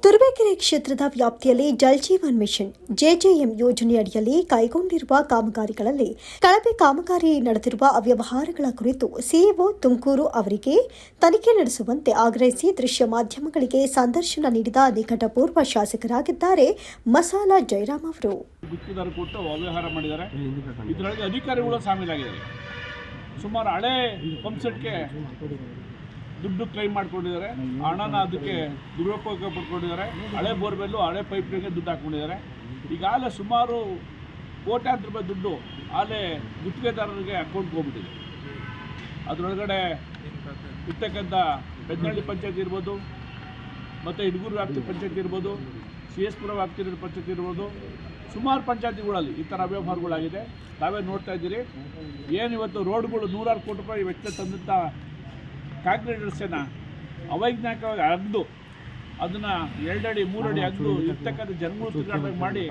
ತುರುವೇಕೆರೆ ಕ್ಷೇತ್ರದ ವ್ಯಾಪ್ತಿಯಲ್ಲಿ Jal Jeevan mission JJM ಯೋಜನೆಯಡಿಯಲ್ಲಿ ಕೈಗೊಂಡಿರುವ ಕಾಮಗಾರಿಗಳಲ್ಲಿ ಕಳಪೆ ಕಾಮಗಾರಿ ನಡೆದಿರುವ ಅವ್ಯವಹಾರಗಳ ಕುರಿತು ಸಿಇಒ ತುಮಕೂರು ಅವರಿಗೆ ತನಿಖೆ ನಡೆಸುವಂತೆ ಆಗ್ರಹಿಸಿ ದೃಶ್ಯ ಮಾಧ್ಯಮಗಳಿಗೆ ಸಂದರ್ಶನ ನೀಡಿದ ನಿಕಟಪೂರ್ವ ಶಾಸಕರಾಗಿದ್ದಾರೆ ಮಸಾಲ ಜಯರಾಮ್ ಅವರು. ಗುತ್ತಿಗೆದಾರ ಕೊಟ್ಟು ಅವ್ಯವಹಾರ ಮಾಡಿದ್ದಾರೆ. ಇದರಲ್ಲಿ ಅಧಿಕಾರಿಗಳು ಶಾಮೀಲಾಗಿದ್ದಾರೆ. ಸುಮಾರು ಹಳೆ ಪಂಪ್ಸೆಟ್ಗೆ ದುಡ್ಡು ಕ್ಲೈಮ್ ಮಾಡ್ಕೊಂಡಿದ್ದಾರೆ. ಹಣನ ಅದಕ್ಕೆ ದುರುಪಯೋಗ ಪಡ್ಕೊಂಡಿದ್ದಾರೆ. ಹಳೆ ಬೋರ್ವೆಲ್ಲು ಹಳೆ ಪೈಪ್ಗೆ ದುಡ್ಡು ಹಾಕ್ಕೊಂಡಿದ್ದಾರೆ. ಈಗಾಗಲೇ ಸುಮಾರು ಕೋಟ್ಯಾಂತರ ರೂಪಾಯಿ ದುಡ್ಡು ಆಲೇ ಗುತ್ತಿಗೆದಾರರಿಗೆ ಅಕೌಂಟ್ಗೆ ಹೋಗ್ಬಿಟ್ಟಿದೆ. ಅದರೊಳಗಡೆ ಇರ್ತಕ್ಕಂಥ ಬೆಜ್ನಹಳ್ಳಿ ಪಂಚಾಯತ್ ಇರ್ಬೋದು, ಮತ್ತು ಹಿಡಗೂರು ವ್ಯಾಪ್ತಿ ಪಂಚಾಯತ್ ಇರ್ಬೋದು, CS ಪುರ ವ್ಯಾಪ್ತಿ ಪಂಚಾಯತ್ ಇರ್ಬೋದು, ಸುಮಾರು ಪಂಚಾಯತಿಗಳಲ್ಲಿ ಈ ಥರ ಅವ್ಯವಹಾರಗಳಾಗಿದೆ. ತಾವೇ ನೋಡ್ತಾ ಇದ್ದೀರಿ. ಏನಿವತ್ತು ರೋಡ್ಗಳು 100 ಕೋಟಿ ರೂಪಾಯಿ ವೆಚ್ಚ ತಂದಂಥ ಕಾಂಕ್ರೀಟ್ ರಸ್ತೆನ ಅವೈಜ್ಞಾನಿಕವಾಗಿ ಅಗ್ದು ಅದನ್ನು 2 ಅಡಿ 3 ಅಡಿ ಅಗ್ದು ಇರ್ತಕ್ಕಂಥ ಜನಗಳು ತಿರುಗಾಟವಾಗಿ ಮಾಡಿ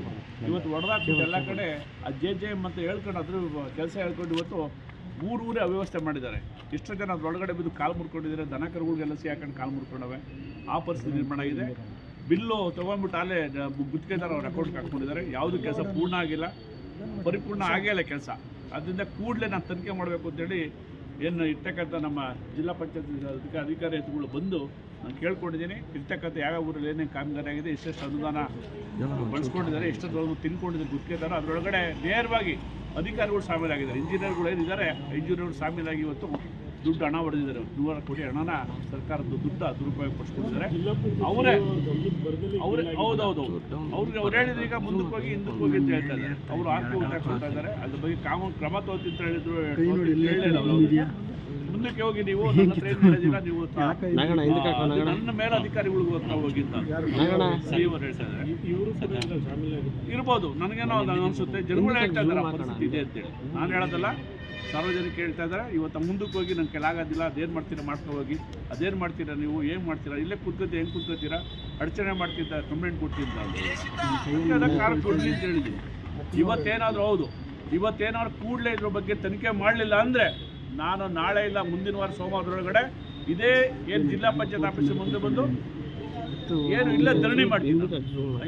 ಇವತ್ತು ಹೊಡೆದಾಕ್ಬಿಟ್ಟು ಎಲ್ಲ ಕಡೆ ಆ JJM ಅಂತ ಹೇಳ್ಕೊಂಡು ಅದ್ರ ಕೆಲಸ ಹೇಳ್ಕೊಂಡು ಇವತ್ತು ಊರೇ ಅವ್ಯವಸ್ಥೆ ಮಾಡಿದ್ದಾರೆ. ಎಷ್ಟೋ ಜನ ಅದರೊಳಗಡೆ ಬಿದ್ದು ಕಾಲು ಮುರ್ಕೊಂಡಿದ್ದಾರೆ. ದನ ಕರುಗಳಿಗೆಲ್ಲ ಹಾಕೊಂಡು ಕಾಲು ಮುರ್ಕೊಂಡವೆ. ಆ ಪರಿಸ್ಥಿತಿ ನಿರ್ಮಾಣ ಆಗಿದೆ. ಬಿಲ್ಲು ತೊಗೊಂಡ್ಬಿಟ್ಟು ಅಲ್ಲೇ ಗುತ್ತಿಗೆದಾರ ಅವ್ರ ಅಕೌಂಟ್ಗೆ ಹಾಕ್ಕೊಂಡಿದ್ದಾರೆ. ಯಾವುದು ಕೆಲಸ ಪೂರ್ಣ ಆಗಿಲ್ಲ, ಪರಿಪೂರ್ಣ ಆಗೇ ಇಲ್ಲ ಕೆಲಸ. ಅದರಿಂದ ಕೂಡಲೇ ನಾನು ತನಿಖೆ ಮಾಡಬೇಕು ಅಂತೇಳಿ ಏನು ಇರ್ತಕ್ಕಂಥ ನಮ್ಮ ಜಿಲ್ಲಾ ಪಂಚಾಯತ್ ಅಧಿಕಾರಿಗಳು ಬಂದು ನಾನು ಕೇಳ್ಕೊಂಡಿದ್ದೀನಿ. ಇರ್ತಕ್ಕಂಥ ಯಾವ ಊರಲ್ಲಿ ಏನೇನು ಕಾಮಗಾರಿ ಆಗಿದೆ, ಎಷ್ಟೆಷ್ಟು ಅನುದಾನ ಬಳಸ್ಕೊಂಡಿದ್ದಾರೆ, ಎಷ್ಟೊಂದು ತಿನ್ಕೊಂಡಿದ್ದಾರೆ ಗುತ್ತಿಗೆದಾರ, ಅದರೊಳಗಡೆ ನೇರವಾಗಿ ಅಧಿಕಾರಿಗಳು ಶಾಮೀಲಾಗಿದ್ದಾರೆ. ಇಂಜಿನಿಯರ್ಗಳು ಏನಿದ್ದಾರೆ, ಇಂಜಿನಿಯರ್ಗಳು ಶಾಮೀಲಾಗಿ ಇವತ್ತು ದುಡ್ಡು ಹಣ ಹೊಡೆದಿದ್ದಾರೆ. 100 ಕೋಟಿ ಹಣನ ಸರ್ಕಾರದ ದುಡ್ಡು ದುರುಪಯೋಗ ಪಡಿಸ್ಕೊಂಡಿದ್ದಾರೆ. ಅವರೇ ಹೌದೌದು ಅವ್ರಿಗೆ ಅವ್ರು ಹೇಳಿದ್ರೆ ಈಗ ಮುಂದಕ್ಕೆ ಹೋಗಿ ಹಿಂದಕ್ಕೆ ಹೋಗಿ ಅಂತ ಹೇಳ್ತಾ ಇದ್ದಾರೆ. ಅವರು ಹಾಕ್ತಾ ಇದ್ದಾರೆ. ಅದ್ರ ಬಗ್ಗೆ ಕ್ರಮ ತಗೋತಿ ಅಂತ ಹೇಳಿದ್ರು. ಮುಂದಕ್ಕೆ ಹೋಗಿ ನೀವು ನನ್ನ ಹತ್ರ ಏನು ಹೇಳಿದಿಲ್ಲ, ನೀವು ನನ್ನ ಮೇಲೆ ಅಧಿಕಾರಿಗಳಿಗೂ ಹತ್ರ ಹೋಗಿ ಅಂತ ಸಿಇಒ ಹೇಳ್ತಾ ಇದ್ದಾರೆ. ಇರ್ಬೋದು, ನನಗೇನೋ ಅನಿಸುತ್ತೆ. ಜನಗಳು ಹೇಳ್ತಾ ಇದ್ದಾರೆ ಪರಿಸ್ಥಿತಿ ಇದೆ ಅಂತೇಳಿ. ನಾನು ಹೇಳೋದಲ್ಲ, ಸಾರ್ವಜನಿಕ ಹೇಳ್ತಾ ಇದ್ದಾರೆ. ಇವತ್ತು ಮುಂದಕ್ಕೆ ಹೋಗಿ ನನ್ನ ಕೆಲಾಗೋದಿಲ್ಲ, ಅದೇನು ಮಾಡ್ತೀರಾ ಮಾಡ್ಕೊ ಹೋಗಿ, ಅದೇನು ಮಾಡ್ತೀರಾ ನೀವು, ಏನು ಮಾಡ್ತೀರಾ, ಇಲ್ಲೇ ಕೂತ್ಕೋತೀರಾ, ಹೆಂಗೆ ಕೂತ್ಕೋತೀರಾ, ಅಡಚಣೆ ಮಾಡ್ತಿದ್ದ ಕಂಪ್ಲೇಂಟ್ ಕೊಡ್ತಿದ್ದ ಕಾರ ಕೊಡ್ಲಿ ಅಂತ ಹೇಳಿದ್ದೀನಿ. ಇವತ್ತೇನಾದರೂ ಹೌದು, ಇವತ್ತೇನಾದ್ರು ಕೂಡಲೇ ಇದ್ರ ಬಗ್ಗೆ ತನಿಖೆ ಮಾಡಲಿಲ್ಲ ಅಂದರೆ ನಾನು ನಾಳೆ ಇಲ್ಲ ಮುಂದಿನ ವಾರ ಸೋಮವಾರದೊಳಗಡೆ ಇದೇ ಏನು ಜಿಲ್ಲಾ ಪಂಚಾಯತ್ ಆಫೀಸ್ ಮುಂದೆ ಬಂದು ಏನು ಇಲ್ಲ ಧರಣಿ ಮಾಡ್ತೀನಿ.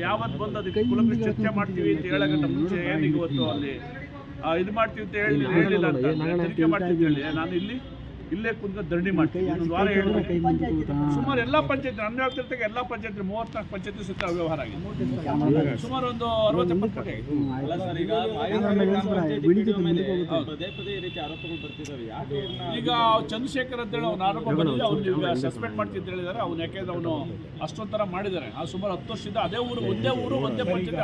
ಯಾವತ್ತು ಬಂದು ಅದಕ್ಕೆ ಕುಲಕೃಷಿ ಚರ್ಚೆ ಮಾಡ್ತೀವಿ ಅಂತ ಹೇಳೋಕ್ಕಿಂತ ಮುಂಚೆ ಏನೀಗ ಇವತ್ತು ಅಲ್ಲಿ ಇದು ಮಾಡ್ತೀವಿ ಅಂತ ಹೇಳಿಲ್ಲ ಅಂತ ತನಿಖೆ ಮಾಡ್ತೀವಿ ಹೇಳಿ ನಾನು ಇಲ್ಲೇ ಕುಂತ್ಕೊಂಡು ಧರಣಿ ಮಾಡ್ತೀವಿ. ಒಂದು ವಾರ ಹೇಳಿದ್ರೆ ಸುಮಾರು ಎಲ್ಲ ಪಂಚಾಯತ್ ನನ್ನ ವ್ಯಾಪ್ತಿರ್ತಕ್ಕ ಎಲ್ಲ ಪಂಚಾಯತ್ 34 ಪಂಚಾಯತಿ ಸುತ್ತ ಅವ್ಯವಹಾರ ಆಗಿದೆ. ಸುಮಾರು ಒಂದು 60-70 ಕೋಟಿ ಆಗಿದೆ. ಈಗ ಚಂದ್ರಶೇಖರ್ ಅಂತೇಳಿ ಅವ್ನ ಆರೋಪ ಬಂದಿದೆ. ಅವ್ನು ಸಸ್ಪೆಂಡ್ ಮಾಡ್ತೀನಿ ಅಂತ ಹೇಳಿದ್ದಾರೆ. ಅವ್ನು ಯಾಕೆಂದ್ರೆ ಅವನು ಅಷ್ಟೊಂಥರ ಮಾಡಿದ್ದಾರೆ. ಆ ಸುಮಾರು 10 ವರ್ಷದಿಂದ ಅದೇ ಊರು ಒಂದೇ ಪಂಚಾಯತ್.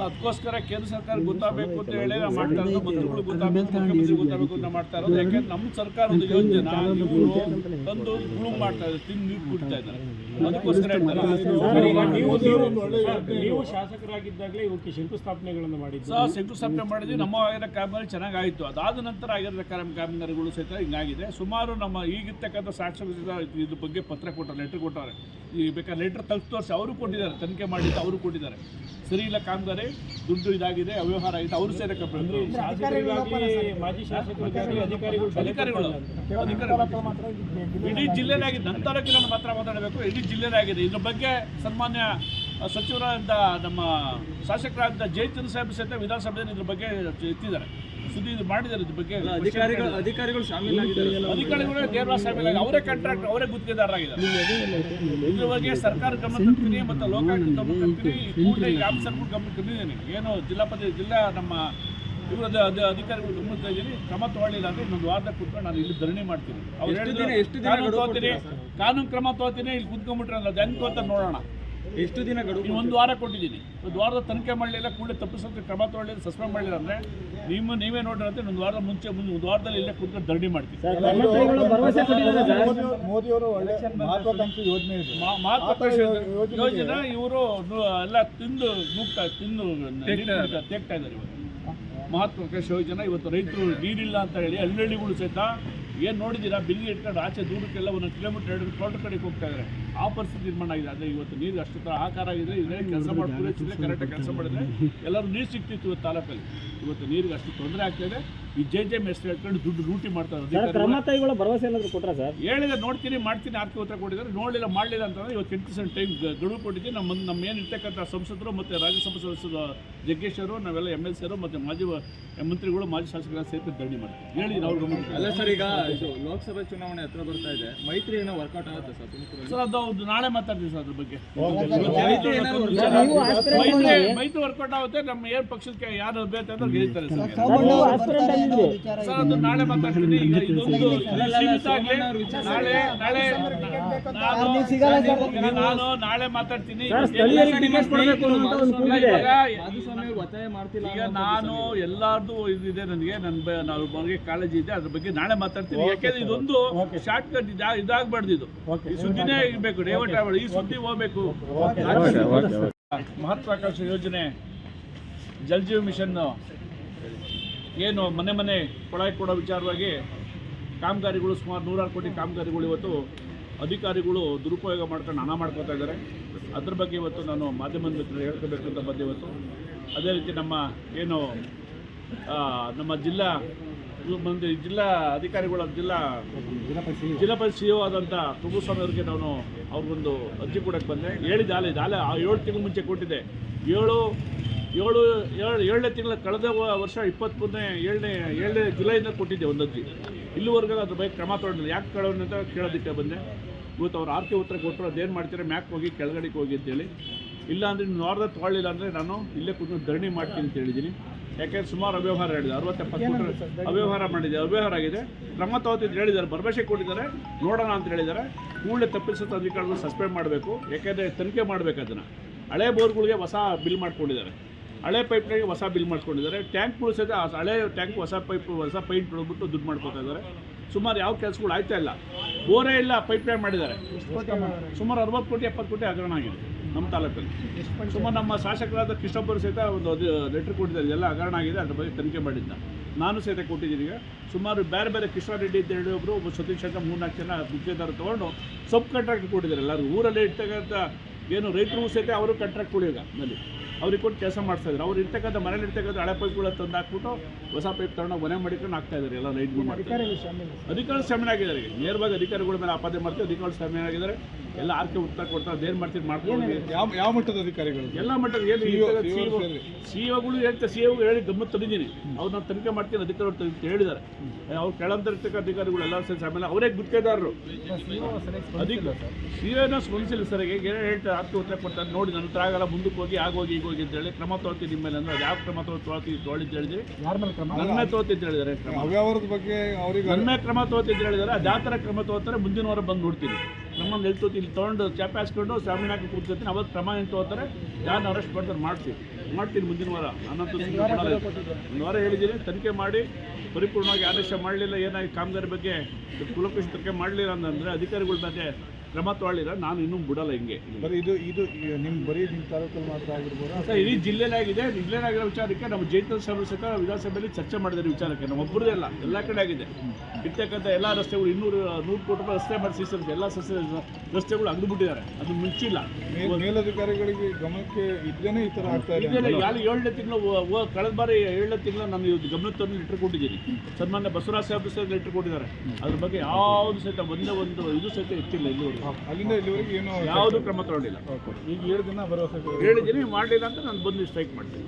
ಅದಕ್ಕೋಸ್ಕರ ಕೇಂದ್ರ ಸರ್ಕಾರ ಗೊತ್ತಾಗಬೇಕು ಅಂತ ಹೇಳಿ ಮಾಡ್ತಾ ಇರೋದು, ಮಂತ್ರಿಗಳು ಗೊತ್ತಾಗಬೇಕು, ಮುಖ್ಯಮಂತ್ರಿ ಗೊತ್ತಾಗಬೇಕು ಅಂತ ಮಾಡ್ತಾ ಇರೋದು. ಯಾಕೆಂದ್ರೆ ನಮ್ಮ ಸರ್ಕಾರದ ಯೋಜನೆ ತಂದು ಗುಳು ಮಾಡ್ತಾ ಇದ್ದಾರೆ, ತಿಂದು ನೀರು ಕುಡ್ತಾ ಇದ್ದಾರೆ. ಅದಕ್ಕೋಸ್ಕರ ನೀವು ಶಾಸಕರಾಗಿದ್ದಾಗಲೇ ಇವಕ್ಕೆ ಶಂಕುಸ್ಥಾಪನೆಗಳನ್ನು ಮಾಡಿದ್ದು. ಶಂಕುಸ್ಥಾಪನೆ ಮಾಡಿದ್ವಿ. ನಮ್ಮ ಆಗಿರೋ ಕಾಮಗಾರಿ ಚೆನ್ನಾಗಾಯಿತು. ಅದಾದ ನಂತರ ಆಗಿರೋ ಕಾಮಗಾರಿಗಳು ಸಹಿತ ಹಿಂಗಾಗಿದೆ. ಸುಮಾರು ನಮ್ಮ ಈಗಿರ್ತಕ್ಕಂಥ ಸಾಕ್ಷರ ಇದ್ರ ಬಗ್ಗೆ ಪತ್ರ ಕೊಟ್ಟರು, ಲೆಟರ್ ಕೊಟ್ಟವ್ರೆ. ಈಗ ಬೇಕಾದ್ರೆ ಲೆಟರ್ ತೆಗೆದು ತೋರಿಸಿ ಅವರು ಕೊಟ್ಟಿದ್ದಾರೆ, ತನಿಖೆ ಮಾಡಿದ್ದು ಅವರು ಕೊಟ್ಟಿದ್ದಾರೆ. ಸರಿ ಇಲ್ಲ ಕಾಮಗಾರಿ, ದುಡ್ಡು ಇದಾಗಿದೆ, ಅವ್ಯವಹಾರ ಆಗಿದೆ, ಅವರು ಸೇರಕ್ಕೆ ಮಾಜಿ ಶಾಸಕರಿಗಾಗಲಿ ಅಧಿಕಾರಿಗಳು ಇಡೀ ಜಿಲ್ಲೆಯಾಗಿದೆ. ನನ್ನ ತಾಲೂಕಿನ ಮಾತ್ರ ಮಾತಾಡಬೇಕು, ಇಡೀ ಜಿಲ್ಲೆಯಾಗಿದೆ. ಇದ್ರ ಬಗ್ಗೆ ಸನ್ಮಾನ್ಯ ಸಚಿವರಾದ ನಮ್ಮ ಶಾಸಕರಾದ ಜಯಚಂದ್ರ ಸಾಹೇಬ್ ಸಹಿತ ವಿಧಾನಸಭೆಯಲ್ಲಿ ಇದ್ರ ಬಗ್ಗೆ ಎತ್ತಿದ್ದಾರೆ, ಸುದ್ದಿ ಮಾಡಿದ್ದಾರೆ. ಇದ್ರ ಬಗ್ಗೆ ಅಧಿಕಾರಿಗಳು ಶಾಮೀಲಾಗಿದ್ದಾರೆ. ಅಧಿಕಾರಿಗಳು ನೇರವಾಗಿ ಶಾಮೀಲಾಗಿ ಅವರೇ ಕಾಂಟ್ರಾಕ್ಟ್, ಅವರೇ ಗುತ್ತಿಗೆದಾರರಾಗಿದ್ದಾರೆ. ಇದ್ರ ಬಗ್ಗೆ ಸರ್ಕಾರ ಗಮನ ತರ್ತೀನಿ ಮತ್ತು ಲೋಕಾಯುಕ್ತ ಗಮನ ತರ್ತೀನಿ. ಕೂಡಲೇ ಈಗ ಆಫೀಸರ್ಗಳು ಗಮನ ತಂದಿದ್ದೀನಿ. ಏನು ಜಿಲ್ಲಾ ನಮ್ಮ ಇವರ ಅಧಿಕಾರಿಗಳು ಗಮನಿಸ್ತಾ ಇದ್ದೀನಿ. ಕ್ರಮ ತಗೊಳ್ಳಿಲ್ಲ ಅಂದರೆ ಇನ್ನೊಂದು ವಾರದ ಕೂತ್ಕೊಂಡು ನಾನು ಇಲ್ಲಿ ಧರಣಿ ಮಾಡ್ತೀನಿ. ಅವ್ರು ಹೇಳಿದ್ರೆ ಕಾನೂನು ಕ್ರಮ ತಗೋತೀನಿ. ಇಲ್ಲಿ ಕೂತ್ಕೊಂಡ್ಬಿಟ್ರೆ ಅದು ಹೆಂಗೆ ಅಂತ ನೋಡೋಣ. ಎಷ್ಟು ದಿನ ಗಡುವು? 1 ವಾರ ಕೊಟ್ಟಿದ್ದೀನಿ. 1 ವಾರದ ತನಿಖೆ ಮಾಡಲಿಲ್ಲ, ಕೂಡಲೇ ತಪ್ಪಿಸೋಕ್ಕೆ ಕ್ರಮ ತಗೊಳ್ಳಿಲ್ಲ, ಸಸ್ಪೆಂಡ್ ಮಾಡಿಲ್ಲ ಅಂದರೆ ನೀವೇ ನೋಡಿರಂತೆ 1 ವಾರದ ಮುಂಚೆ 1 ವಾರದಲ್ಲಿ ಇಲ್ಲೇ ಕೂತ್ಕೊಂಡು ಧರಣಿ ಮಾಡ್ತೀನಿ. ಮಹತ್ವಾಕಾಂಕ್ಷಿ ಯೋಜನೆ ಇವರು ಎಲ್ಲ ತಿಂದು ತೇಗ್ತಾ ಇದ್ದಾರೆ. ಇವರು ಮಹತ್ವಾಕಾಂಕ್ಷಿ ಯೋಜನೆ. ಇವತ್ತು ರೈತರು ನೀರಿಲ್ಲ ಅಂತ ಹೇಳಿ ಹಳ್ಳಿಗಳು ಸಹಿತ ಏನು ನೋಡಿದ್ದೀರಾ, ಬಿಲ್ಲಿ ಇಟ್ಕೊಂಡು ಆಚೆ ದೂರಕ್ಕೆಲ್ಲ 1 ಕಿಲೋಮೀಟರ್ 2 ತೋಟ ಕಡೆಗೆ ಹೋಗ್ತಾ ಇದ್ದಾರೆ. ಆ ಪರಿಸ್ಥಿತಿ ನಿರ್ಮಾಣ ಆಗಿದೆ. ಆದರೆ ಇವತ್ತು ನೀರು ಅಷ್ಟು ಆಕಾರ ಆಗಿದೆ. ಇದೇ ಕೆಲಸ ಮಾಡಿ ಪೂರೈಸಿದ್ರೆ ಕರೆಕ್ಟಾಗಿ ಕೆಲಸ ಮಾಡಿದ್ರೆ ಎಲ್ಲರೂ ನೀರು ಸಿಗ್ತಿತ್ತು ಇವತ್ತು ತಾಲೂಕಲ್ಲಿ. ಇವತ್ತು ನೀರಿಗೆ ಅಷ್ಟು ತೊಂದರೆ ಆಗ್ತಾಯಿದೆ. ಈ JJM ಹೆಸರು ಹೇಳ್ಕೊಂಡು ದುಡ್ಡು ಲೂಟಿ ಮಾಡ್ತಾರೆ ಕ್ರಮ ಕೈಗೊಳ್ಳೋ ಭರವಸೆ ಏನಾದರೂ ಕೊಟ್ರಾ ಸರ್? ಹೇಳಿದೆ ನೋಡ್ತೀನಿ ಮಾಡ್ತೀನಿ ಆರ್ಥಿಕ ಉತ್ತರ ಕೊಟ್ಟಿದ್ದಾರೆ. ನೋಡಲಿಲ್ಲ ಮಾಡಲಿಲ್ಲ ಅಂತಂದರೆ ಇವತ್ತು 8% ಟೈಮ್ ಗಡುವು ಕೊಟ್ಟಿದ್ದೀನಿ. ನಮ್ಮ ಏನು ಇರ್ತಕ್ಕಂಥ ಸಂಸದರು ಮತ್ತು ರಾಜ್ಯಸಭಾ ಸದಸ್ಯರು ಜಗ್ಗೇಶರು, ನಾವೆಲ್ಲ MLC ಮತ್ತು ಮಾಜಿ ಮಂತ್ರಿಗಳು, ಮಾಜಿ ಶಾಸಕರ ಸೇರಿ ಧರಣಿ ಮಾಡ್ತೀವಿ. ಹೇಳಿದ್ದೀನಿ ಅವ್ರ ಗಮನ. ಅಲ್ಲ ಸರ್, ಈಗ ಲೋಕಸಭೆ ಚುನಾವಣೆ ಹತ್ರ ಬರ್ತಾ ಇದೆ, ಮೈತ್ರಿ ಏನೋ ವರ್ಕೌಟ್ ಆಗುತ್ತೆ ಸರ್ ತುಮಕೂರಲ್ಲಿ? ಸರ್ ಅದು ನಾಳೆ ಮಾತಾಡ್ತೀವಿ ಸರ್ ಅದ್ರ ಬಗ್ಗೆ. ಮೈತ್ರಿ ವರ್ಕೌಟ್ ಆಗುತ್ತೆ. ನಮ್ಮ ಏನು ಪಕ್ಷಕ್ಕೆ ಯಾರು ಅಭ್ಯರ್ಥಿ ಅಂತ ಗೆಲ್ತಾರೆ ಸರ್. ಸರ್ ಅದು ನಾಳೆ ಮಾತಾಡ್ತೀನಿ. ಈಗ ಇದೊಂದು ಸೀಮಿತ ಆಗಲಿ. ನಾನು ನಾಳೆ ಮಾತಾಡ್ತೀನಿ. ಒತ್ತಾಯ ಮಾಡ್ತಿಲ್ಲ. ಈಗ ನಾನು ಎಲ್ಲಾರ್ದು ಇದಿದೆ, ನನಗೆ ನನ್ನ ಬಗ್ಗೆ ಕಾಳಜಿ ಇದೆ, ಅದ್ರ ಬಗ್ಗೆ ನಾಳೆ ಮಾತಾಡ್ತೀನಿ. ಯಾಕೆಂದ್ರೆ ಇದೊಂದು ಶಾರ್ಟ್ ಕಟ್ ಇದಾಗಬಾರ್ದು. ಇದು ಈ ಸುದ್ದಿನೇ ಇರಬೇಕು, ಡೈವರ್ಟ್ ಆಗಬಾರ್ದು. ಈ ಸುದ್ದಿ ಹೋಗ್ಬೇಕು. ಮಹತ್ವಾಕಾಂಕ್ಷೆ ಯೋಜನೆ ಜಲ್ ಜೀವನ್ ಮಿಷನ್ ಏನು ಮನೆ ಕೊಳಾಯಿ ಕೊಡೋ ವಿಚಾರವಾಗಿ ಕಾಮಗಾರಿಗಳು ಸುಮಾರು 106 ಕೋಟಿ ಕಾಮಗಾರಿಗಳು ಇವತ್ತು ಅಧಿಕಾರಿಗಳು ದುರುಪಯೋಗ ಮಾಡ್ಕೊಂಡು ಹಣ ಮಾಡ್ಕೋತಾ ಇದ್ದಾರೆ. ಅದ್ರ ಬಗ್ಗೆ ಇವತ್ತು ನಾನು ಮಾಧ್ಯಮದ ಮಿತ್ರರು ಹೇಳ್ಕೋಬೇಕು ಅಂತ ಬಂದೆ ಇವತ್ತು. ಅದೇ ರೀತಿ ನಮ್ಮ ಏನು ನಮ್ಮ ಜಿಲ್ಲಾ ಅಧಿಕಾರಿಗಳ ಜಿಲ್ಲಾ ಪರಿಷತ್ CEO ಆದಂಥ ಪ್ರಭುಸ್ವಾಮಿ ಅವರಿಗೆ ನಾನು ಅವ್ರಿಗೊಂದು ಅರ್ಜಿ ಕೊಡೋಕ್ಕೆ ಬಂದೆ. ಹೇಳಿದ್ದೆ ಅಲ್ಲೇ 7 ತಿಂಗಳು ಮುಂಚೆ ಕೊಟ್ಟಿದ್ದೆ. 7ನೇ ತಿಂಗಳ ಕಳೆದ ವರ್ಷ 7ನೇ ಜುಲೈಯಿಂದ ಕೊಟ್ಟಿದ್ದೆ ಒಂದು ಅರ್ಜಿ. ಇಲ್ಲಿವರೆಗೂ ಅದ್ರ ಬಗ್ಗೆ ಕ್ರಮ ತಗೊಂಡಿಲ್ಲ. ಯಾಕೆ ಕಳವನ್ನ ಅಂತ ಕೇಳೋದಕ್ಕೆ ಬಂದೆ. ಇವತ್ತು ಅವ್ರು ಆರ್ಕೆ ಉತ್ತರ ಕೊಟ್ಟರು, ಅದೇನು ಮಾಡ್ತೀರಾ ಮ್ಯಾಕ್ ಹೋಗಿ ಕೆಳಗಡೆಗೆ ಹೋಗಿ ಅಂತೇಳಿ. ಇಲ್ಲ ಅಂದರೆ ನೋಡ್ದೆ ತೊಗೊಳ್ಳಿಲ್ಲ ಅಂದರೆ ನಾನು ಇಲ್ಲೇ ಕೂತ್ಕೊಂಡು ಧರಣಿ ಮಾಡ್ತೀನಿ ಅಂತ ಹೇಳಿದ್ದೀನಿ. ಯಾಕೆಂದ್ರೆ ಸುಮಾರು ಅವ್ಯವಹಾರ ಹೇಳಿದೆ, 60-70 ಅವ್ಯವಹಾರ ಮಾಡಿದೆ, ಅವ್ಯವಹಾರ ಆಗಿದೆ. ಕ್ರಮ ತಗೋತಿದ್ದು ಹೇಳಿದ್ದಾರೆ, ಭರವಸೆ ಕೊಟ್ಟಿದ್ದಾರೆ, ನೋಡೋಣ ಅಂತ ಹೇಳಿದ್ದಾರೆ. ಕೂಡಲೇ ತಪ್ಪಿಸುತ್ತ ಅಧಿಕಾರಿಗಳು ಸಸ್ಪೆಂಡ್ ಮಾಡಬೇಕು. ಯಾಕೆಂದರೆ ತನಿಖೆ ಮಾಡಬೇಕು. ಅದನ್ನು ಹಳೆ ಬೋರ್ಗಳಿಗೆ ಹೊಸ ಬಿಲ್ ಮಾಡ್ಕೊಂಡಿದ್ದಾರೆ, ಹಳೆ ಪೈಪ್ಗಳಿಗೆ ಹೊಸ ಬಿಲ್ ಮಾಡ್ಕೊಂಡಿದ್ದಾರೆ. ಟ್ಯಾಂಕ್ಗಳು ಸಹಿತ ಹಳೆ ಟ್ಯಾಂಕ್ ಹೊಸ ಪೈಂಟ್ ಹೊಡ್ಬಿಟ್ಟು ದುಡ್ಡು ಮಾಡ್ಕೊತಾ ಇದ್ದಾರೆ. ಸುಮಾರು ಯಾವ ಕೆಲಸಗಳು ಆಯ್ತಾ ಇಲ್ಲ, ಬೋರೇ ಇಲ್ಲ, ಪೈಪ್ ಲೈನ್ ಮಾಡಿದ್ದಾರೆ. ಸುಮಾರು 60 ಕೋಟಿ 70 ಕೋಟಿ ಹಗರಣ ಆಗಿದೆ ನಮ್ಮ ತಾಲೂಕಲ್ಲಿ. ಸುಮಾರು ನಮ್ಮ ಶಾಸಕರಾದ ಕೃಷ್ಣಪ್ಪರು ಸಹಿತ ಒಂದು ಲೆಟ್ರ್ ಕೊಟ್ಟಿದ್ದಾರೆ, ಎಲ್ಲ ಹಗರಣ ಆಗಿದೆ, ಅದ್ರ ಬಗ್ಗೆ ತನಿಖೆ ಮಾಡಿದ್ದ. ನಾನು ಸಹಿತ ಕೊಟ್ಟಿದ್ದೀನಿ. ಈಗ ಸುಮಾರು ಬೇರೆ ಕೃಷ್ಣಾರೆಡ್ಡಿ ಅಂತ ಹೇಳಿ ಒಬ್ಬರು ಸತೀಶ್ ಅಂತ 3-4 ಜನ ಗುತ್ತಿಗೆದಾರ ತೊಗೊಂಡು ಸಬ್ ಕಾಂಟ್ರಾಕ್ಟ್ ಕೊಟ್ಟಿದ್ದಾರೆ. ಎಲ್ಲರೂ ಊರಲ್ಲಿ ಇರ್ತಕ್ಕಂಥ ಏನು ರೈತರು ಸಹಿತ ಅವರು ಕಾಂಟ್ರಾಕ್ಟ್ ಕೊಡಿ ಈಗ ನಲ್ಲಿ ಅವ್ರಿಗೆ ಕೊಟ್ಟು ಕೆಲಸ ಮಾಡ್ತಾಯಿದ್ರು. ಅವ್ರು ಇರ್ತಕ್ಕಂಥ ಮನೇಲಿ ಇರ್ತಕ್ಕಂಥ ಹಳೆ ಪೈಪ್ಗಳ ತಂದು ಹಾಕ್ಬಿಟ್ಟು ಹೊಸ ಪೈಪ್ ತಗೊಂಡು ಮನೆ ಮಾಡಿಕೊಂಡು ಹಾಕ್ತಾಯಿದ್ದಾರೆ. ಎಲ್ಲ ರೈಟ್ಗಳು ಮಾಡ್ತಾರೆ. ಅಧಿಕಾರಿ ಶಾಮೀಲ್ ಆಗಿದ್ದಾರೆ. ನೇರವಾಗಿ ಅಧಿಕಾರಿಗಳ ಮೇಲೆ ಆಪಾದನೆ ಮಾಡ್ತೀವಿ. ಅಧಿಕಾರಿಗಳು ಶಾಮೀಲ್ ಆಗಿದ್ದಾರೆ. ಎಲ್ಲ ಆರ್ಕೆ ಉತ್ತರ ಕೊಡ್ತಾರೆ. ಅದೇನು ಮಾಡ್ತೀವಿ ಮಾಡ್ಕೊಂಡು ಯಾವ ಮಟ್ಟದ ಅಧಿಕಾರಿಗಳು? ಎಲ್ಲ ಮಟ್ಟದ ಏನು ಸಿಇಒಗಳು ಹೇಳ್ತಾರೆ. ಸಿಇಒಗಳು ಹೇಳಿ ಗಮನ ತಂದಿದ್ದೀನಿ. ಅವ್ರು ನಾವು ತನಿಖೆ ಮಾಡ್ತೀನಿ ಅಧಿಕಾರಿಗಳು ಅಂತ ಹೇಳಿದ್ದಾರೆ. ಅವ್ರು ಕೆಳಂತರ್ತಕ್ಕ ಅಧಿಕಾರಿಗಳು ಎಲ್ಲ ಸೇರಿ ಶಾಮೀಲ್, ಅವರೇ ಗುತ್ತಿಗೆದಾರರು. ಸಿಇಒನ ಸ್ಪಂದಿಸಿಲ್ಲ ಸರ್. ಈಗ ಏನು ಹೇಳ್ತಾರೆ, ಆರ್ಕೆ ಉತ್ತರ ಕೊಡ್ತಾರೆ. ನೋಡಿ ನನ್ನ ಹತ್ರ ಆಗಲ್ಲ, ಮುಂದಕ್ಕೆ ಹೋಗಿ ಆಗೋಗಿ ಈಗ ಅಂತೇಳಿ ಕ್ರಮ ತೊಗೊಳ್ತೀನಿ ನಿಮ್ಮ ಮೇಲೆ. ಅಂದ್ರೆ ಅದು ಯಾವ ಕ್ರಮ ತೊಗೊಳ್ತಿದ್ದು ಹೇಳಿದ್ರಿ, ನನ್ನ ಮೇಲೆ ತೊಗೊಳ್ತಿದ್ದು ಹೇಳಿದ್ದಾರೆ. ಅವ್ಯವಹಾರದ ಬಗ್ಗೆ ಅವರಿಗೆ ನನ್ನ ಮೇಲೆ ಕ್ರಮ ತೊಗೊಳ್ತಿದ್ದು ಹೇಳಿದ್ದಾರೆ. ಅದು ಯಾವ ಥರ ಕ್ರಮ ತೊಗೋತಾರೆ ಮುಂದಿನ ವಾರ ಬಂದು ನೋಡ್ತೀನಿ. ನಮ್ಮನ್ನು ಹೇಳ್ತೋತಿ ಇಲ್ಲಿ ತೊಗೊಂಡು ಚಾಪೆ ಹಾಸ್ಕೊಂಡು ಶಾಮೀನ್ ಹಾಕಿ ಕೂತ್ಕೊತೀನಿ. ಅವತ್ತು ಕ್ರಮ ಏನು ತೊಗೋತಾರೆ, ಯಾರನ್ನ ಅರೆಸ್ಟ್ ಮಾಡ್ತಾರೆ ಮಾಡ್ತೀನಿ ಮುಂದಿನ ವಾರ. ನಾನಂತೂ ಒಂದು ವಾರ ಹೇಳಿದ್ದೀನಿ. ತನಿಖೆ ಮಾಡಿ ಪರಿಪೂರ್ಣವಾಗಿ ಆದೇಶ ಮಾಡಲಿಲ್ಲ, ಏನಾಗಿ ಕಾಮಗಾರಿ ಬಗ್ಗೆ ಕುಲಕುಶ ತನಿಖೆ ಮಾಡಲಿಲ್ಲ ಅಂತಂದರೆ ಅಧಿಕಾರಿಗಳ ಬಗ್ಗೆ ಕ್ರಮ ತೊಗೊಳ್ಳಿಲ್ಲ, ನಾನು ಇನ್ನೂ ಬಿಡಲ್ಲ. ಹಿಂಗೆ ಇದು ನಿಮ್ಮ ಬರೀ ನಿಮ್ಮ ತಾಲೂಕಲ್ಲಿ ಮಾತ್ರ ಆಗಿರ್ಬೋದು ಸರ್, ಇಡೀ ಜಿಲ್ಲೆಲಾಗಿದೆ. ಜಿಲ್ಲೆಲಾಗಿರೋ ವಿಚಾರಕ್ಕೆ ನಮ್ಮ ಜೈತಲ್ ಸಭೆ ವಿಧಾನಸಭೆಯಲ್ಲಿ ಚರ್ಚೆ ಮಾಡಿದ್ದಾರೆ. ವಿಚಾರಕ್ಕೆ ನಮ್ಮ ಒಬ್ಬರದೇ ಅಲ್ಲ, ಎಲ್ಲ ಕಡೆ ಆಗಿದೆ. ಇರ್ತಕ್ಕಂಥ ಎಲ್ಲ ರಸ್ತೆಗಳು 100 ಕೋಟಿ ರೂಪಾಯಿ ರಸ್ತೆ ಮಾಡಿಸಿ ಎಲ್ಲ ರಸ್ತೆಗಳು ಅಗ್ದುಬಿಟ್ಟಿದ್ದಾರೆ. ಅದು ಮುಚ್ಚಿಲ್ಲ. ಮೇಲಧಿಕಾರಿಗಳಿಗೆ ಗಮನಕ್ಕೆ ಇದ್ದೇನೆ ಈ ಥರ ಆಗ್ತಾ ಇದೆ. 7ನೇ ತಿಂಗಳು ಕಳೆದ ಬಾರಿ 7ನೇ ತಿಂಗಳು ನಾನು ಗಮನ ತಂದು ಲೆಟ್ರ್ ಕೊಟ್ಟಿದ್ದೀನಿ. ಸನ್ಮಾನ್ಯ ಬಸವರಾಜ ಸಾಹೇಬ್ ಸಹಿತ ಲೆಟ್ರ್ ಕೊಟ್ಟಿದ್ದಾರೆ. ಅದ್ರ ಬಗ್ಗೆ ಯಾವುದು ಸಹಿತ ಒಂದು ಇದು ಸಹಿತ ಎತ್ತಿಲ್ಲ. ಇಲ್ಲಿವರೆಗೂ ಅಲ್ಲಿಂದ ಇಲ್ಲಿವರೆಗೆ ಏನು ಯಾವುದು ಕ್ರಮ ತಗೊಂಡಿಲ್ಲ. ಈಗ 7 ದಿನ ಭರವಸೆ ಹೇಳಿದ್ದೀನಿ, ಮಾಡಲಿಲ್ಲ ಅಂತ ನಾನು ಬಂದು ಸ್ಟ್ರೈಕ್ ಮಾಡ್ತೀನಿ.